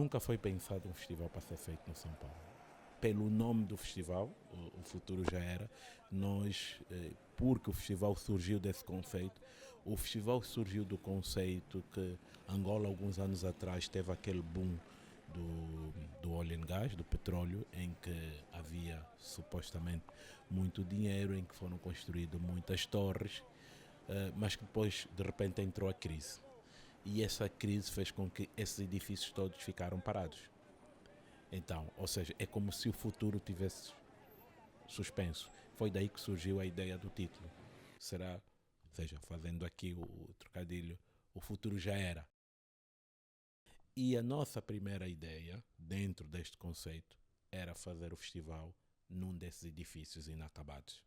nunca foi pensado um festival para ser feito no São Paulo. Pelo nome do festival, o Futuro Já Era, porque o festival surgiu desse conceito, o festival surgiu do conceito que Angola, alguns anos atrás, teve aquele boom do oil and gas, do petróleo, em que havia supostamente muito dinheiro, em que foram construídas muitas torres, mas que depois, de repente, entrou a crise. E essa crise fez com que esses edifícios todos ficaram parados. Então, ou seja, é como se o futuro tivesse suspenso. Foi daí que surgiu a ideia do título. Será, ou seja, fazendo aqui o trocadilho, o futuro já era. E a nossa primeira ideia, dentro deste conceito, era fazer o festival num desses edifícios inacabados.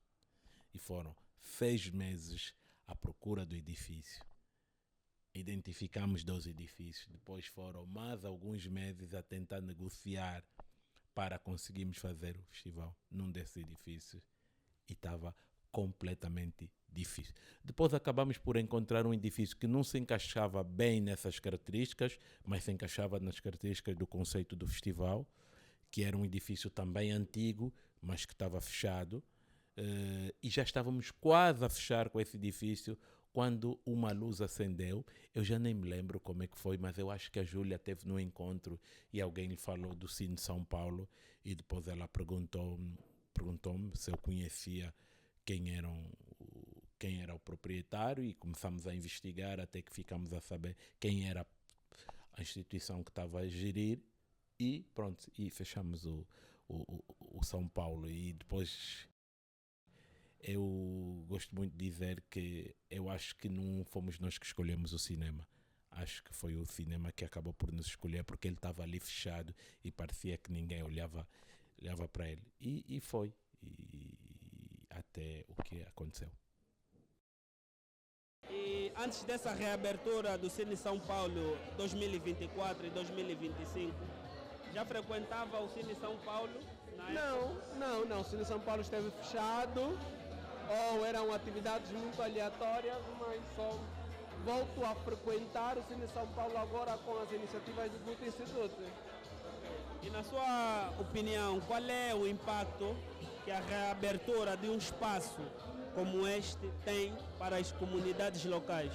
E foram 6 meses à procura do edifício. Identificamos 2 edifícios, depois foram mais alguns meses a tentar negociar para conseguirmos fazer o festival num desses edifícios e estava completamente difícil. Depois acabamos por encontrar um edifício que não se encaixava bem nessas características, mas se encaixava nas características do conceito do festival, que era um edifício também antigo, mas que estava fechado, e já estávamos quase a fechar com esse edifício quando uma luz acendeu. Eu já nem me lembro como é que foi, mas eu acho que a Júlia esteve no encontro e alguém lhe falou do Cine São Paulo e depois ela perguntou-me se eu conhecia quem era o proprietário e começamos a investigar até que ficamos a saber quem era a instituição que estava a gerir e pronto, e fechamos o São Paulo. E depois eu gosto muito de dizer que eu acho que não fomos nós que escolhemos o cinema. Acho que foi o cinema que acabou por nos escolher porque ele estava ali fechado e parecia que ninguém olhava para ele. E foi. E até o que aconteceu. E antes dessa reabertura do Cine São Paulo 2024 e 2025, já frequentava o Cine São Paulo? Não. O Cine São Paulo esteve fechado ou eram atividades muito aleatórias, mas só volto a frequentar o Cine São Paulo agora com as iniciativas do Guto Instituto. E na sua opinião, qual é o impacto que a reabertura de um espaço como este tem para as comunidades locais?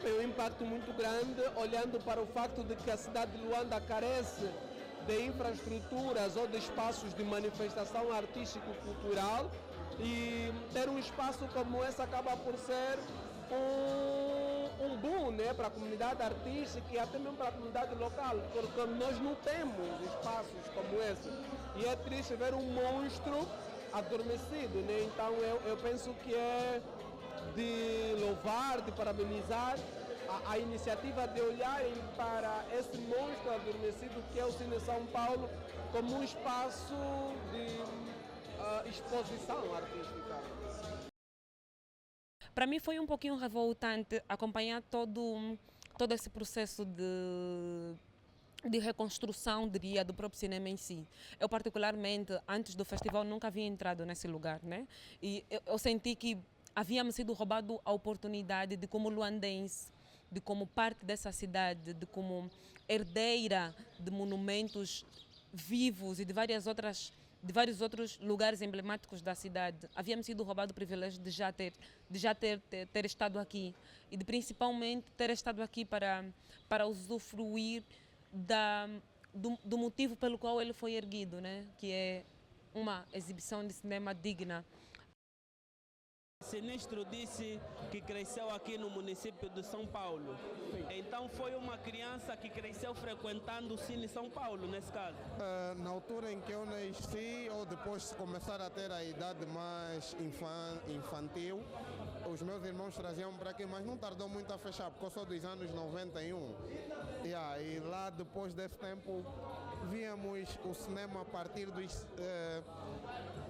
Tem um impacto muito grande, olhando para o facto de que a cidade de Luanda carece de infraestruturas ou de espaços de manifestação artístico-cultural, e ter um espaço como esse acaba por ser um boom, né, para a comunidade artística e até mesmo para a comunidade local, porque nós não temos espaços como esse. E é triste ver um monstro adormecido, né? Então eu penso que é de louvar, de parabenizar a iniciativa de olharem para esse monstro adormecido que é o Cine São Paulo como um espaço de exposição artística. Para mim foi um pouquinho revoltante acompanhar todo esse processo de reconstrução, diria, do próprio cinema em si. Eu particularmente, antes do festival, nunca havia entrado nesse lugar, né? E eu senti que havia-me sido roubado a oportunidade de, como luandense, de como parte dessa cidade, de como herdeira de monumentos vivos e de vários outros lugares emblemáticos da cidade. Havia-me sido roubado o privilégio de já ter estado aqui e de principalmente ter estado aqui para usufruir do motivo pelo qual ele foi erguido, né? Que é uma exibição de cinema digna. Sinistro disse que cresceu aqui no município de São Paulo. Então foi uma criança que cresceu frequentando o Cine São Paulo, nesse caso? Na altura em que eu nasci, ou depois de começar a ter a idade mais infantil, os meus irmãos traziam para aqui, mas não tardou muito a fechar, porque eu sou dos anos 91. E lá, depois desse tempo, víamos o cinema a partir dos,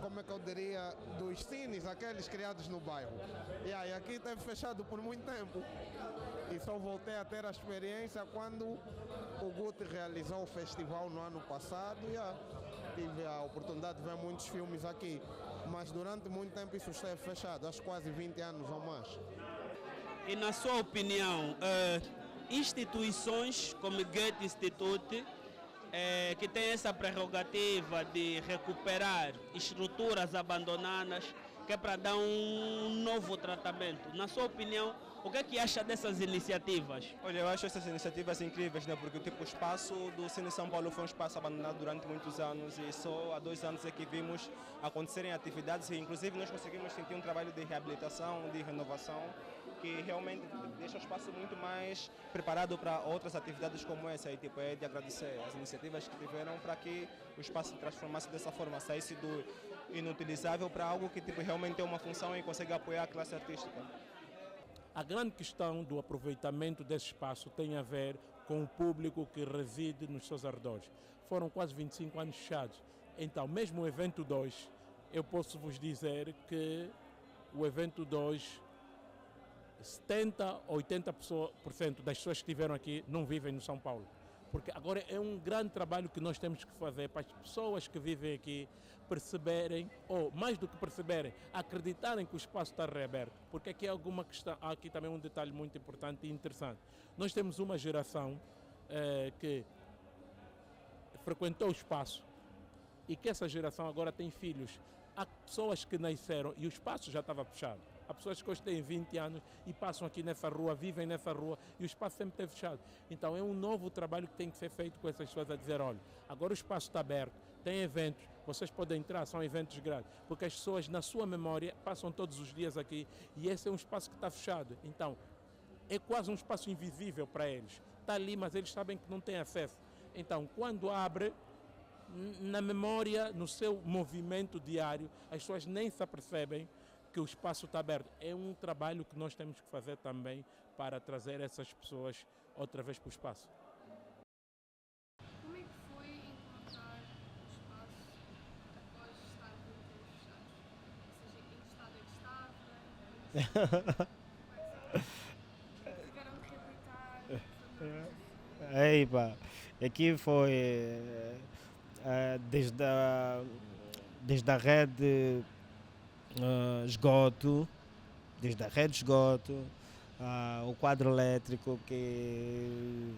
como é que eu diria, dos cines, aqueles criados no bairro. E aqui esteve fechado por muito tempo. E só voltei a ter a experiência quando o Guti realizou o festival no ano passado. Tive a oportunidade de ver muitos filmes aqui. Mas durante muito tempo isso esteve fechado, acho quase 20 anos ou mais. E na sua opinião, instituições como Goethe Institute que tem essa prerrogativa de recuperar estruturas abandonadas, que é para dar um novo tratamento. Na sua opinião, o que é que acha dessas iniciativas? Olha, eu acho essas iniciativas incríveis, né? Porque tipo, o espaço do Cine São Paulo foi um espaço abandonado durante muitos anos e só há 2 anos é que vimos acontecerem atividades e inclusive nós conseguimos sentir um trabalho de reabilitação, de renovação, que realmente deixa o espaço muito mais preparado para outras atividades como essa. E tipo, é de agradecer as iniciativas que tiveram para que o espaço se transformasse dessa forma, saísse do inutilizável para algo que tipo, realmente tem uma função e consegue apoiar a classe artística. A grande questão do aproveitamento desse espaço tem a ver com o público que reside nos seus arredores. Foram quase 25 anos fechados. Então, mesmo o evento 2, eu posso vos dizer que o evento 2, 70% a 80% das pessoas que estiveram aqui não vivem no São Paulo. Porque agora é um grande trabalho que nós temos que fazer para as pessoas que vivem aqui perceberem, ou mais do que perceberem, acreditarem que o espaço está reaberto. Porque aqui há alguma questão, há aqui também um detalhe muito importante e interessante. Nós temos uma geração que frequentou o espaço e que essa geração agora tem filhos. Há pessoas que nasceram e o espaço já estava fechado. Há pessoas que hoje têm 20 anos e passam aqui nessa rua, vivem nessa rua e o espaço sempre esteve fechado. Então é um novo trabalho que tem que ser feito com essas pessoas a dizer, olha, agora o espaço está aberto, tem eventos, vocês podem entrar, são eventos grátis, porque as pessoas na sua memória passam todos os dias aqui e esse é um espaço que está fechado. Então é quase um espaço invisível para eles. Está ali, mas eles sabem que não têm acesso. Então quando abre, na memória, no seu movimento diário, as pessoas nem se apercebem que o espaço está aberto. É um trabalho que nós temos que fazer também para trazer essas pessoas outra vez para o espaço. Como é que foi encontrar o espaço após estar muito fechado? Ou seja, em que estado é que estava? Tiveram que reabilitar? Aí, pá, aqui foi desde a rede esgoto, desde a rede esgoto, o quadro elétrico que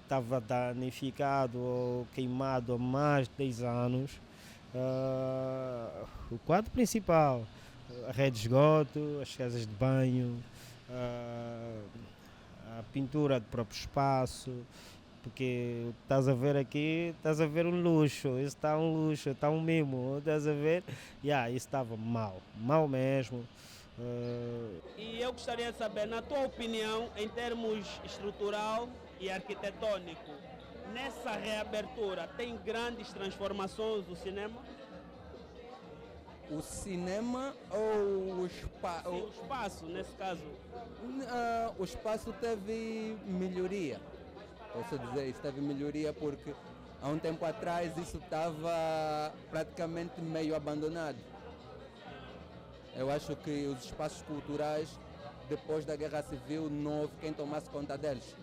estava danificado ou queimado há mais de 10 anos, o quadro principal, a rede esgoto, as casas de banho, a pintura do próprio espaço, porque estás a ver aqui, estás a ver um luxo, isso está um luxo, está um mimo, estás a ver? Isso estava mal mesmo. E eu gostaria de saber, na tua opinião, em termos estrutural e arquitetônico, nessa reabertura tem grandes transformações do cinema? O cinema ou o espaço? Sim, o espaço, nesse caso. O espaço teve melhoria. Posso dizer, isso teve melhoria porque há um tempo atrás isso estava praticamente meio abandonado. Eu acho que os espaços culturais, depois da Guerra Civil, não houve quem tomasse conta deles.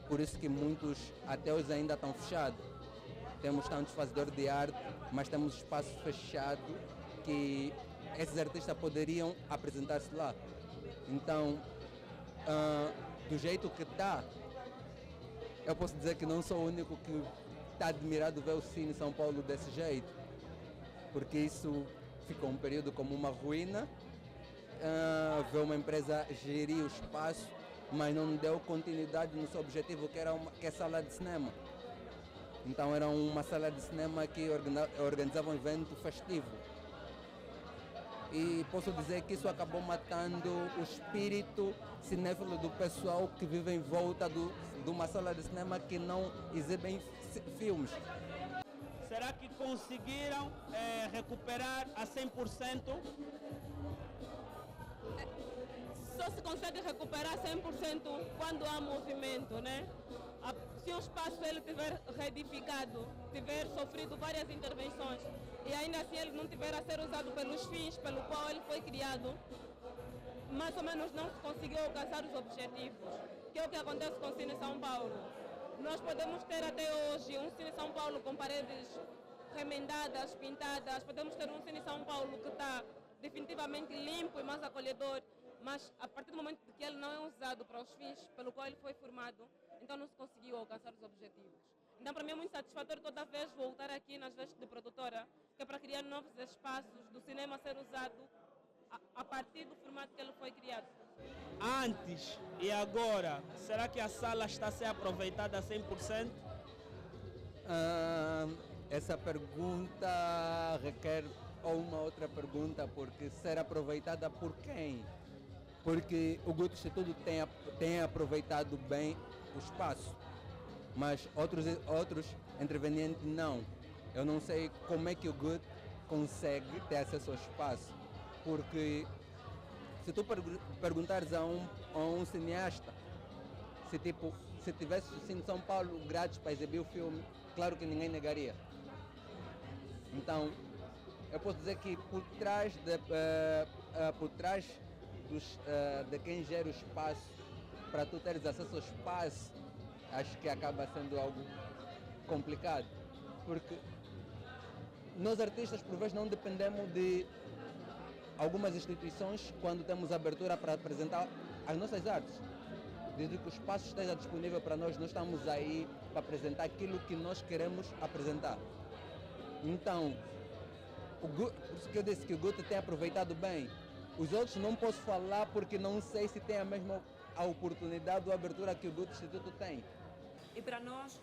Por isso que muitos até hoje ainda estão fechados. Temos tantos fazedores de arte, mas temos espaço fechado que esses artistas poderiam apresentar-se lá. Então, do jeito que está, eu posso dizer que não sou o único que está admirado ver o Cine São Paulo desse jeito, porque isso ficou um período como uma ruína, ver uma empresa gerir o espaço, mas não deu continuidade no seu objetivo, que é a sala de cinema. Então era uma sala de cinema que organizava um evento festivo. E posso dizer que isso acabou matando o espírito cinéfilo do pessoal que vive em volta de uma sala de cinema que não exibem filmes. Será que conseguiram recuperar a 100%? Só se consegue recuperar 100% quando há movimento, né? Se o espaço ele tiver reedificado, tiver sofrido várias intervenções e ainda assim ele não tiver a ser usado pelos fins pelo qual ele foi criado, mais ou menos não se conseguiu alcançar os objetivos, que é o que acontece com o Cine São Paulo. Nós podemos ter até hoje um Cine São Paulo com paredes remendadas, pintadas, podemos ter um Cine São Paulo que está definitivamente limpo e mais acolhedor, mas a partir do momento que ele não é usado para os fins pelo qual ele foi formado, então não se conseguiu alcançar os objetivos. Então, para mim é muito satisfatório toda vez voltar aqui nas vestes de produtora, que é para criar novos espaços do cinema ser usado a partir do formato que ele foi criado. Antes e agora, será que a sala está a ser aproveitada a 100%? Essa pergunta requer uma outra pergunta, porque ser aproveitada por quem? Porque o Guto Instituto tem aproveitado bem o espaço, mas outros intervenientes não. Eu não sei como é que o Guto consegue ter acesso ao espaço, porque se tu perguntares a um cineasta se tivesse o Cine São Paulo grátis para exibir o filme, claro que ninguém negaria. Então, eu posso dizer que por trás de quem gera o espaço, para tu teres acesso ao espaço, acho que acaba sendo algo complicado. Porque nós artistas, por vezes, não dependemos de algumas instituições quando temos abertura para apresentar as nossas artes. Desde que o espaço esteja disponível para nós, nós estamos aí para apresentar aquilo que nós queremos apresentar. Então, por isso que eu disse que o Guto tem aproveitado bem. Os outros não posso falar porque não sei se tem a mesma oportunidade ou abertura que o Guto Instituto tem. E para nós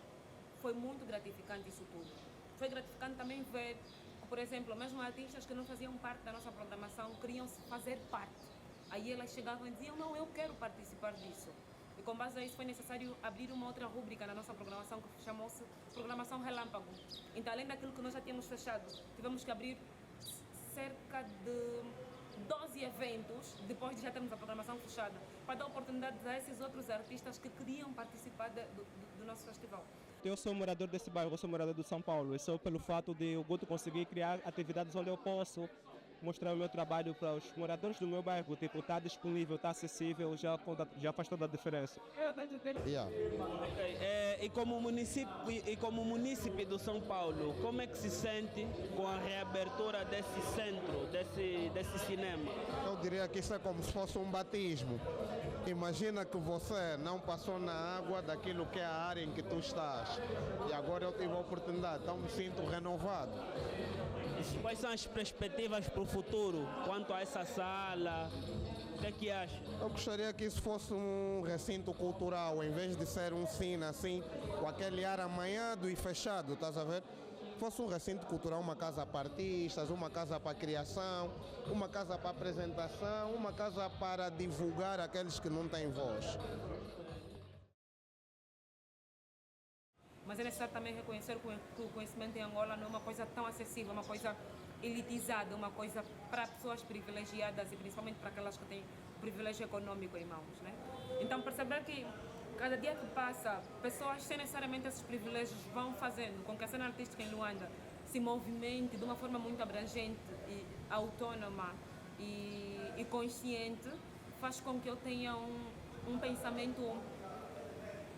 foi muito gratificante isso tudo. Foi gratificante também ver, por exemplo, mesmo artistas que não faziam parte da nossa programação queriam fazer parte. Aí elas chegavam e diziam, não, eu quero participar disso. E com base a isso foi necessário abrir uma outra rúbrica na nossa programação que chamou-se Programação Relâmpago. Então, além daquilo que nós já tínhamos fechado, tivemos que abrir cerca de 12 eventos, depois de já termos a programação fechada, para dar oportunidade a esses outros artistas que queriam participar do nosso festival. Eu sou morador desse bairro, eu sou morador de São Paulo, e só pelo fato de o Guto conseguir criar atividades onde eu posso mostrar o meu trabalho para os moradores do meu bairro, tipo, está disponível, está acessível, já faz toda a diferença. Yeah. E como munícipe do São Paulo, como é que se sente com a reabertura desse centro, desse cinema? Eu diria que isso é como se fosse um batismo. Imagina que você não passou na água daquilo que é a área em que tu estás. E agora eu tive a oportunidade, então me sinto renovado. Quais são as perspectivas para o futuro quanto a essa sala? O que é que acha? Eu gostaria que isso fosse um recinto cultural, em vez de ser um cine assim, com aquele ar amanhado e fechado, estás a ver? Fosse um recinto cultural, uma casa para artistas, uma casa para criação, uma casa para apresentação, uma casa para divulgar aqueles que não têm voz. Mas é necessário também reconhecer que o conhecimento em Angola não é uma coisa tão acessível, uma coisa elitizada, uma coisa para pessoas privilegiadas e principalmente para aquelas que têm privilégio econômico em mãos, né? Então, perceber que cada dia que passa, pessoas sem necessariamente esses privilégios vão fazendo com que a cena artística em Luanda se movimente de uma forma muito abrangente e autônoma e consciente, faz com que eu tenha um pensamento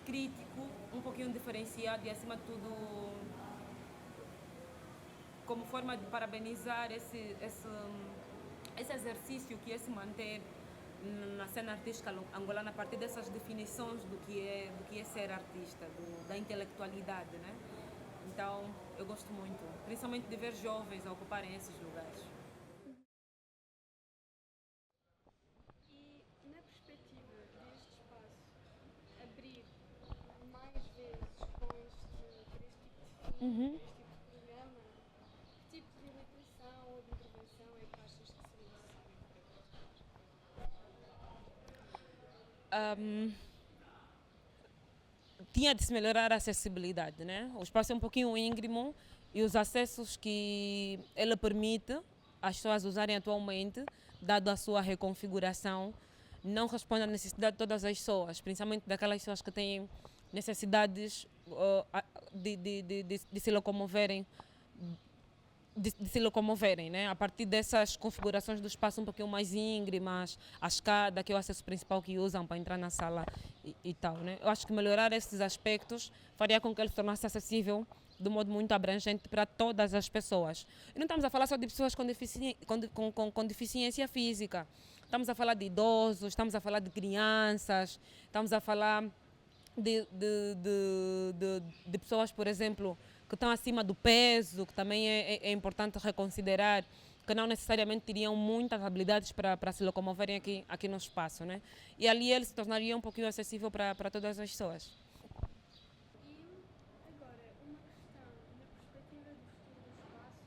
crítico, um pouquinho diferenciado e, acima de tudo, como forma de parabenizar esse exercício que é se manter na cena artística angolana a partir dessas definições do que é ser artista, da intelectualidade, né? Então, eu gosto muito, principalmente de ver jovens a ocuparem esses lugares. E na perspectiva deste espaço, abrir mais vezes por este tipo de filme, este tipo de programa, que tipo de limitação ou de intervenção é que achas que seria necessário? Tinha de se melhorar a acessibilidade, né? O espaço é um pouquinho íngreme e os acessos que ele permite as pessoas usarem atualmente, dado a sua reconfiguração, não responde à necessidade de todas as pessoas, principalmente daquelas pessoas que têm necessidades de se locomoverem, né? A partir dessas configurações do espaço um pouquinho mais íngremas, a escada, que é o acesso principal que usam para entrar na sala e tal, né? Eu acho que melhorar esses aspectos faria com que ele se tornasse acessível de um modo muito abrangente para todas as pessoas. E não estamos a falar só de pessoas com deficiência física, estamos a falar de idosos, estamos a falar de crianças, estamos a falar de pessoas, por exemplo, que estão acima do peso, que também é importante reconsiderar, que não necessariamente teriam muitas habilidades para se locomoverem aqui no espaço, né? E ali ele se tornaria um pouquinho acessível para todas as pessoas. E agora, uma questão na perspectiva do futuro do espaço,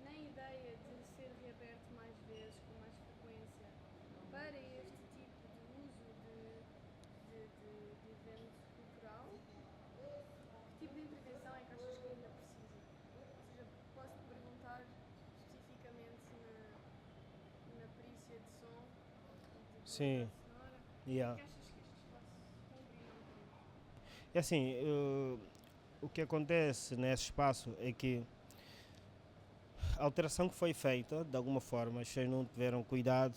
na ideia de ser reaberto mais vezes, com mais frequência, para este tipo de uso de evento cultural, que tipo de intervenção é que achas que ainda precisa? Ou seja, posso te perguntar especificamente na perícia de som, de Sim. qualidade sonora, Yeah. o que achas que este espaço cumpre e não cumpre? E assim, o que acontece nesse espaço é que a alteração que foi feita, de alguma forma, as pessoas não tiveram cuidado,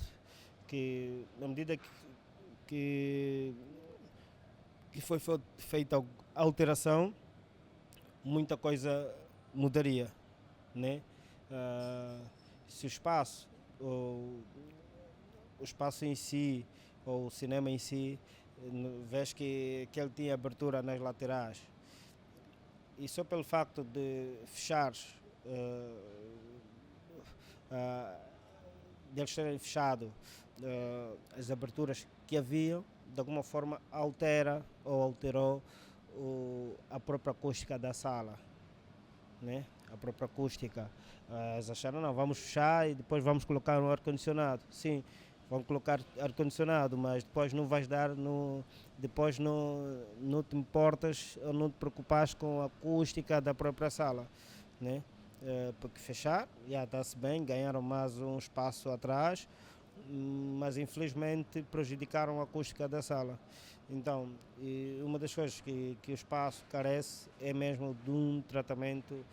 que na medida que, que foi feita a alteração, muita coisa mudaria, né? Se o espaço em si, ou o cinema em si, vês que ele tinha abertura nas laterais, e só pelo facto de fechar, de eles terem fechado as aberturas que haviam, de alguma forma altera ou alterou a própria acústica da sala, né? A própria acústica. Eles acharam, não, vamos fechar e depois vamos colocar um ar-condicionado. Sim, vão colocar ar-condicionado, mas depois não vais dar, depois não te importas ou não te preocupas com a acústica da própria sala, né? Porque fechar, já está-se bem, ganharam mais um espaço atrás, mas infelizmente prejudicaram a acústica da sala. Então, uma das coisas que o espaço carece é mesmo de um tratamento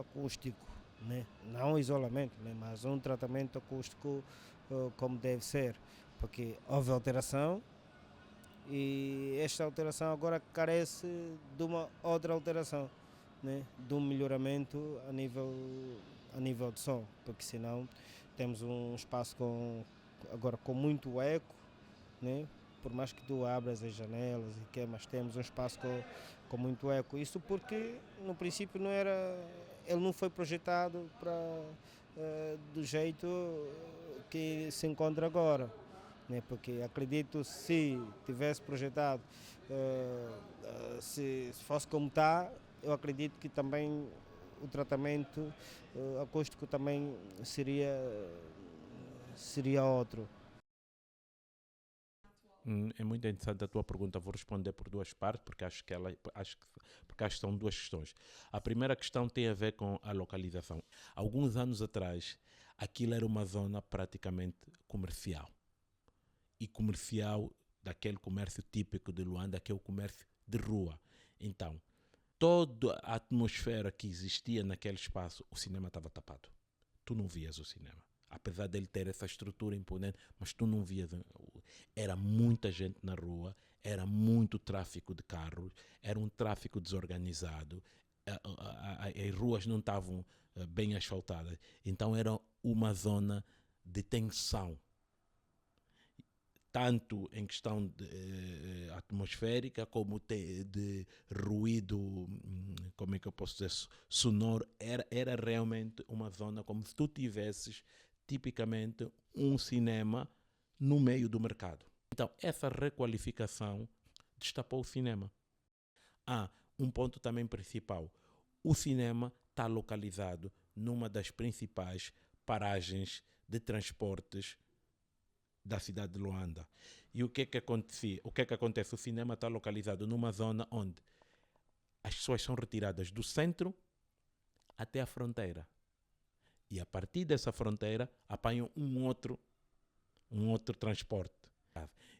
acústico, né? Não isolamento, né? Mas um tratamento acústico como deve ser, porque houve alteração e esta alteração agora carece de uma outra alteração, né? De um melhoramento a nível de som, porque senão temos um espaço agora com muito eco, né? Por mais que tu abras as janelas mas temos um espaço com muito eco. Isso porque no princípio ele não foi projetado do jeito que se encontra agora, né? Porque acredito, se tivesse projetado, se fosse como está, eu acredito que também o tratamento acústico também seria outro. É muito interessante a tua pergunta. Vou responder por duas partes, porque acho que são duas questões. A primeira questão tem a ver com a localização. Alguns anos atrás, aquilo era uma zona praticamente comercial. E comercial daquele comércio típico de Luanda, que é o comércio de rua. Então, toda a atmosfera que existia naquele espaço, o cinema estava tapado. Tu não vias o cinema. Apesar dele ter essa estrutura imponente, mas tu não vias. Era muita gente na rua, era muito tráfico de carros, era um tráfico desorganizado, as ruas não estavam bem asfaltadas, então era uma zona de tensão, tanto em questão atmosférica como de ruído, como é que eu posso dizer, sonoro. Era realmente uma zona como se tu tivesses tipicamente um cinema no meio do mercado. Então, essa requalificação destapou o cinema. Um ponto também principal. O cinema está localizado numa das principais paragens de transportes da cidade de Luanda. E o que é que acontecia? O que é que acontece? O cinema está localizado numa zona onde as pessoas são retiradas do centro até a fronteira. E a partir dessa fronteira apanham um outro transporte.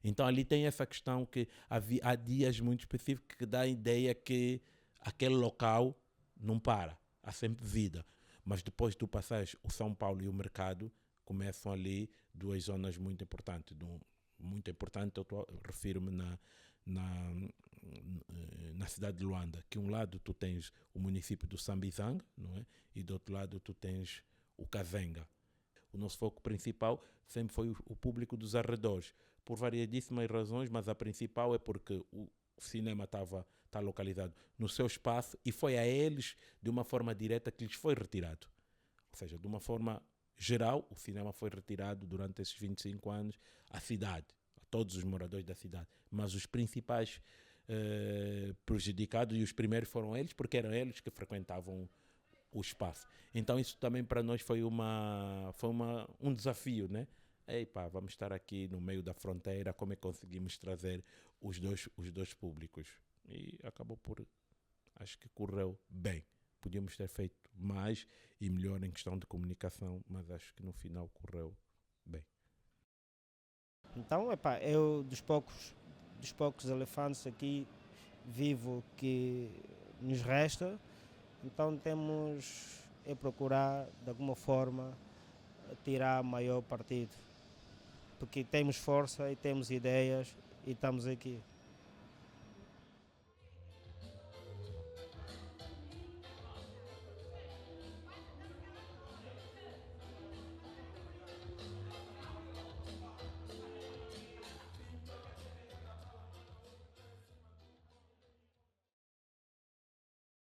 Então ali tem essa questão que há dias muito específicos que dá a ideia que aquele local não para, há sempre vida. Mas depois de tu passares o São Paulo e o mercado, começam ali duas zonas muito importantes. Muito importante, eu refiro-me na cidade de Luanda, que um lado tu tens o município do Sambizanga, não é? E do outro lado tu tens o Kazenga. O nosso foco principal sempre foi o público dos arredores, por variedíssimas razões, mas a principal é porque o cinema está localizado no seu espaço e foi a eles, de uma forma direta, que lhes foi retirado. Ou seja, de uma forma geral, o cinema foi retirado durante esses 25 anos à cidade, a todos os moradores da cidade. Mas os principais prejudicados e os primeiros foram eles, porque eram eles que frequentavam o espaço. Então isso também para nós foi um desafio, né? Eipá, vamos estar aqui no meio da fronteira, como é que conseguimos trazer os dois públicos? E acabou por, acho que correu bem. Podíamos ter feito mais e melhor em questão de comunicação, mas acho que no final correu bem. Então, eu dos poucos elefantes aqui vivo que nos resta, então temos procurar de alguma forma tirar maior partido, porque temos força e temos ideias e estamos aqui.